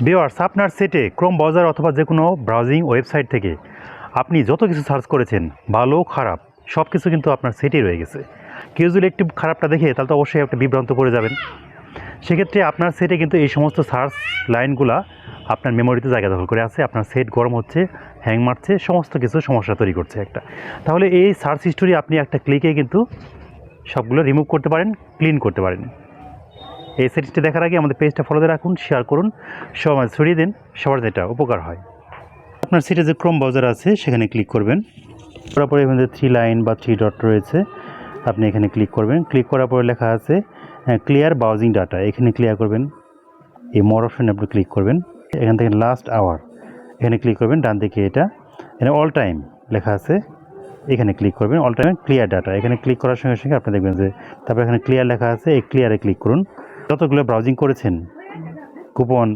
Viewers, আপনার সেটে Chrome browser অথবা যে কোনো ব্রাউজিং ওয়েবসাইট থেকে আপনি যত কিছু সার্চ করেছেন, ভালো খারাপ সব কিছু কিন্তু আপনার সেটেই রয়ে গেছে। কেউ যদি একটু খারাপটা দেখে তাহলে তো অবশ্যই একটা বিভ্রান্ত করে যাবেন। সেক্ষেত্রে আপনার সেটে কিন্তু এই সমস্ত সার্চ লাইনগুলা আপনার মেমোরিতে জায়গা দখল করে আছে। আপনার সেট গরম হচ্ছে, হ্যাং মারছে, সমস্ত কিছু সমস্যা তৈরি করছে একটা। তাহলে এই সার্চ হিস্টোরি আপনি একটা ক্লিকে কিন্তু সবগুলো রিমুভ করতে পারেন, ক্লিন করতে পারেন। এই সেটিংসটি দেখার আগে আমাদের পেজটা ফলোতে রাখুন, শেয়ার করুন, সবাই ছড়িয়ে দিন, সবার যেটা উপকার হয়। আপনার সেটে যে ক্রোম ব্রাউজার আছে সেখানে ক্লিক করবেন। করার পরে এখানে 3 লাইন বা 3 ডট রয়েছে, আপনি এখানে ক্লিক করবেন। ক্লিক করার পরে লেখা আছে ক্লিয়ার ব্রাউজিং ডাটা, এখানে ক্লিয়ার করবেন। এই মোর অপশনে আপনি ক্লিক করবেন। এখান থেকে লাস্ট আওয়ার এখানে ক্লিক করবেন, ডান দিকে এটা এখানে অল টাইম লেখা আছে, এখানে ক্লিক করবেন। অল টাইম ক্লিয়ার ডাটা এখানে ক্লিক করার সঙ্গে সঙ্গে আপনি দেখবেন যে তারপরে এখানে ক্লিয়ার লেখা আছে, এই ক্লিয়ারে ক্লিক করুন। যতগুলো ব্রাউজিং করেছেন কুপন